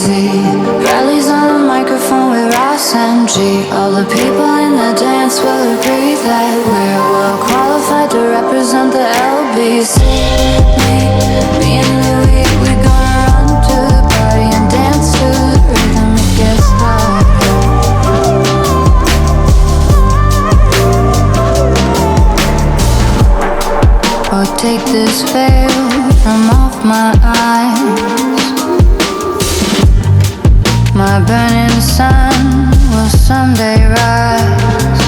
Rallies on the microphone with Ross and G. All the people in the dance will agree that we're well qualified to represent the LBC. Me and Louis, we gonna run to the party and dance to the rhythm. It gets hard. Oh, take this veil from off my eyes. My burning sun will someday rise.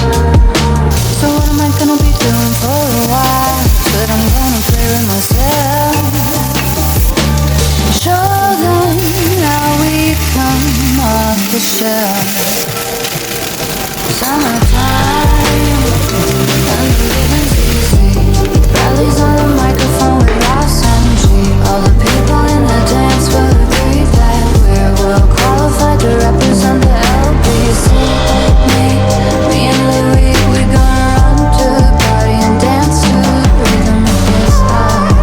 So what am I gonna be doing for a while? But I'm gonna play with myself. Show them how we come off the shelf. Summertime, and the living's easy. Rallies on the microphone with Ross and G. All the people in the dance will agree that we're well qualified to represent the LBC. Me and Louis, we gonna run to the party and dance to the rhythm. It gets hard.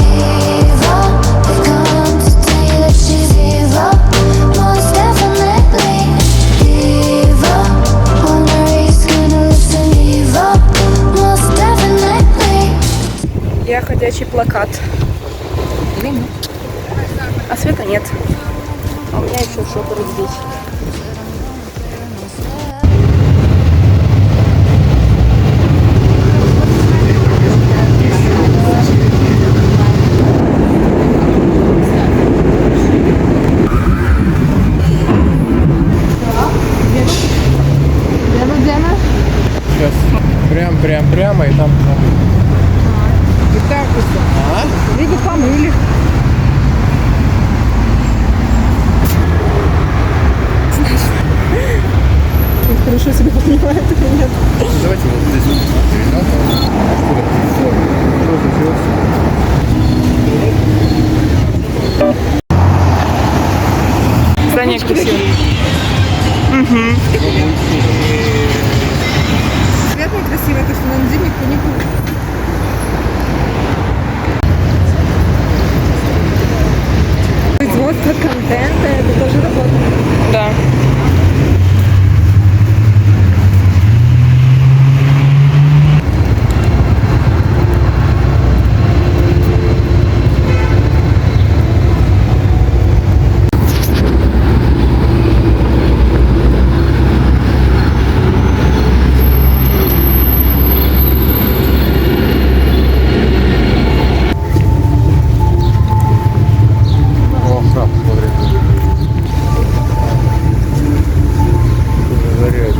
Evil, they come to tell you that she's evil. Most definitely evil. Wonder he's gonna listen evil. Most definitely. Я ходячий плакат. А света нет. А у меня еще шопер здесь. Сейчас прямо и там. И так вот. Виду помыли. Хорошо себя понимает или нет? Давайте вот здесь вот перейдем. Что случилось? Здание красивое. Свет некрасивый, то что на зимник никто не будет. Производство контента, это тоже работа. Да. О, храм, смотри. Заряет.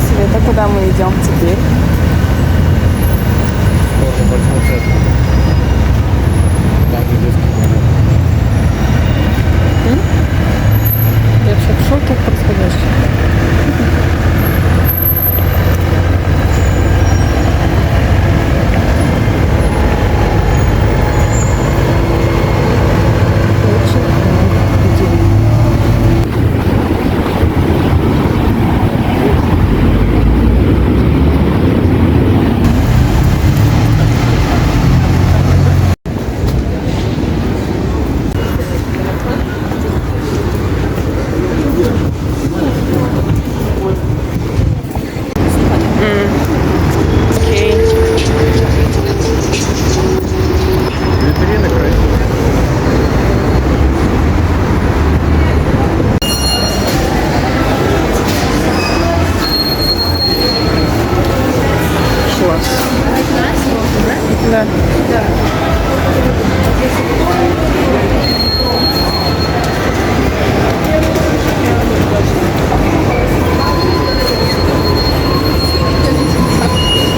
Света, куда мы идем теперь? В сторону большого центра. Там, где детский туалет. Я вообще в шоке от происходящего. Витрины красивые. Класс. Да.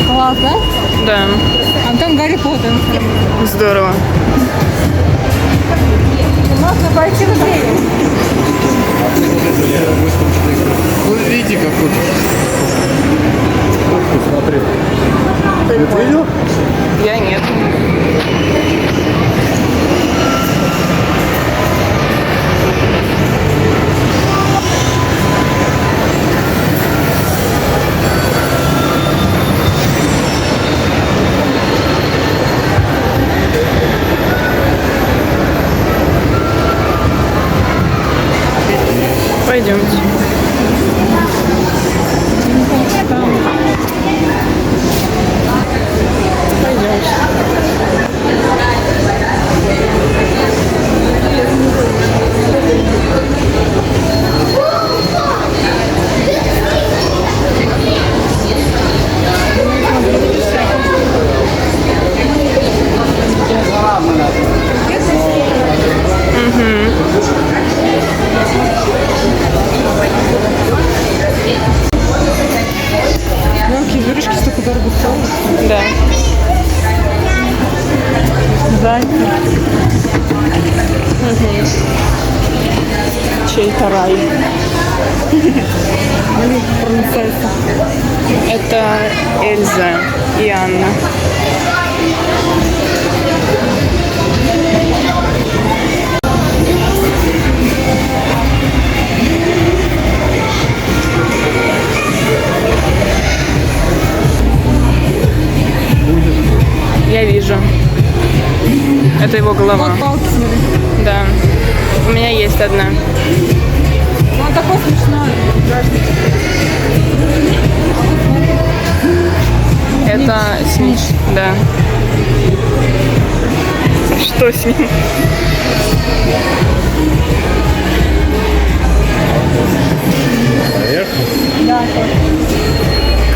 Класс, да? Да. Антон Гарри Поттер. Здорово. Можно пойти на прием. Выставочные Пойдемте. Пойдемте. Мелкие зверюшки столько дорого стоят. Да. Зайцы. Чей-то рай. Принцесса. Это Эльза и Анна. Я вижу. Это его голова. Вот палки сняли. Да. У меня есть одна. Ну, он такой смешной. Это Снич. Да. Что с ним? Поехали. Да,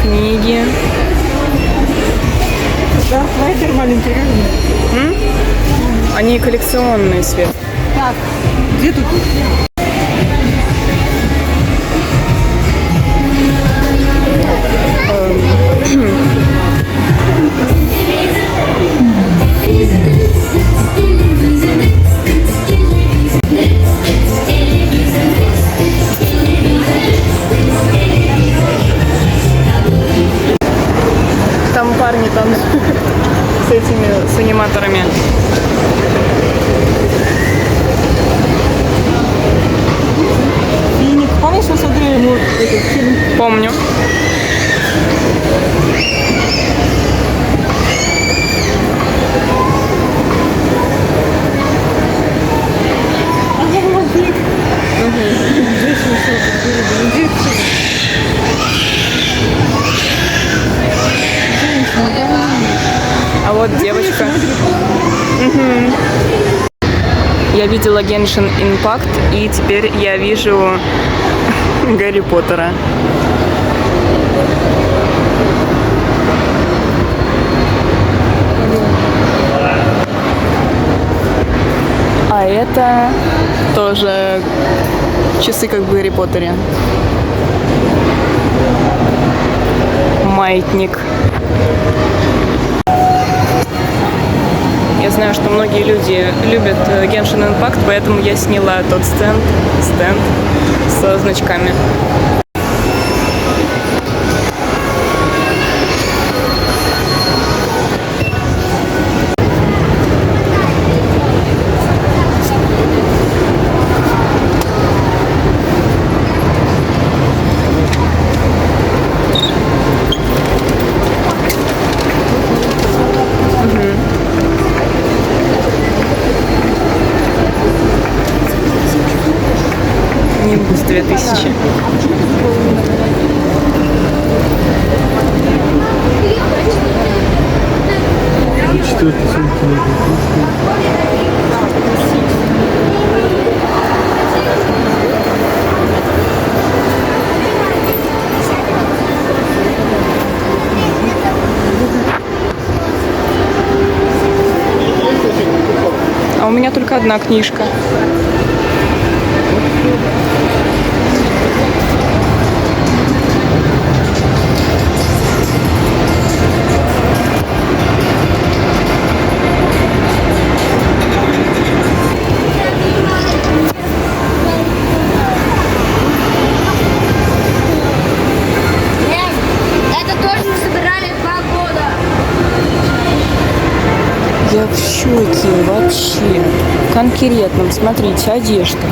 Книги. Дарт Вейдер маленький, реально. Они коллекционные, Свет. Так, где тут? Там парни танцуют с этими, с аниматорами. Финик. Помнишь, мы смотрели ему этот фильм? Помню. А вот девочка. Мгм. Я видела Genshin Impact, и теперь я вижу Гарри Поттера. А это тоже часы, как в Гарри Поттере. Маятник. Я знаю, что многие люди любят Genshin Impact, поэтому я сняла тот стенд со значками. Нимбус 2000. Четвертый сантиметр. А у меня только одна книжка. Это тоже собирали 2 года. Я в шоке вообще. В конкретном, смотрите, одежда.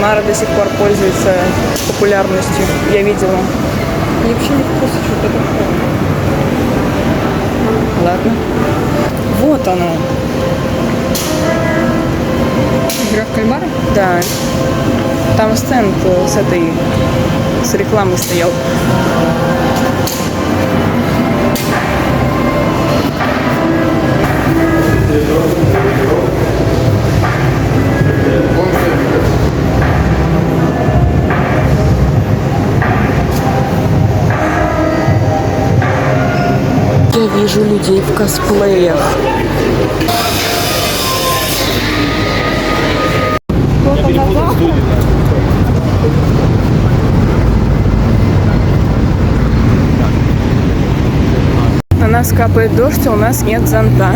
кальмара до сих пор пользуется популярностью. Я видела. Я вообще не в курсе, что это такое. Ладно. Вот оно. Игра в кальмара? Да. Там стенд с рекламой стоял. Я вижу людей в косплеях. На нас капает дождь, а у нас нет зонта.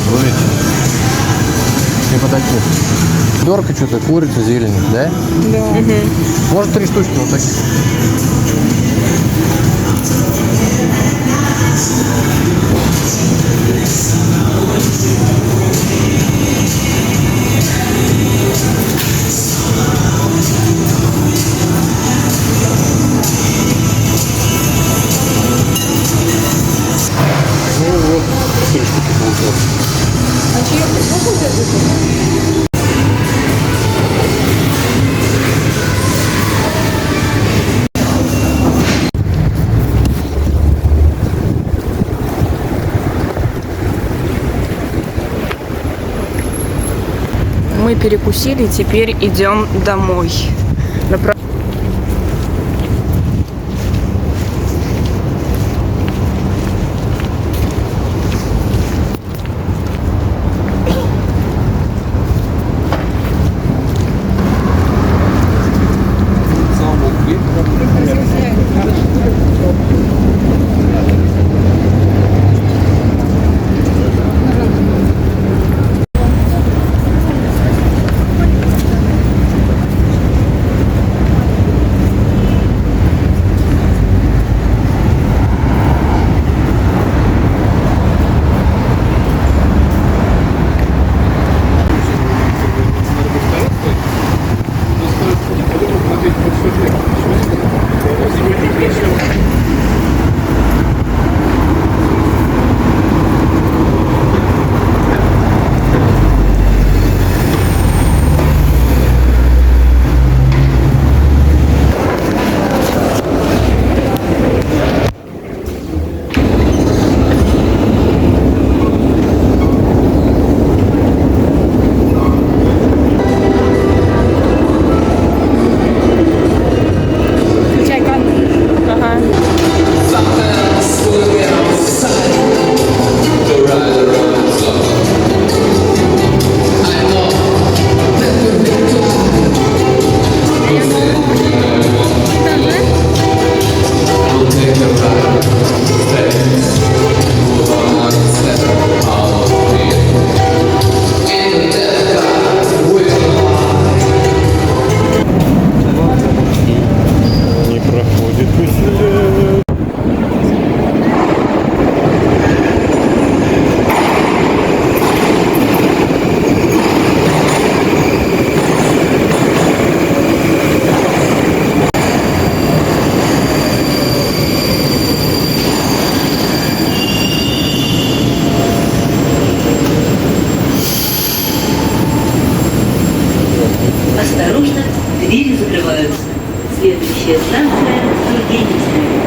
Будете? Не подойти. Дорка что-то, курица, зелень, да? Да. Может 3 штучки вот таких. Ну вот, 3 штуки получилось. А чьи это? Мы перекусили, теперь идем домой. Осторожно, двери закрываются. Следующая станция Тургеневская.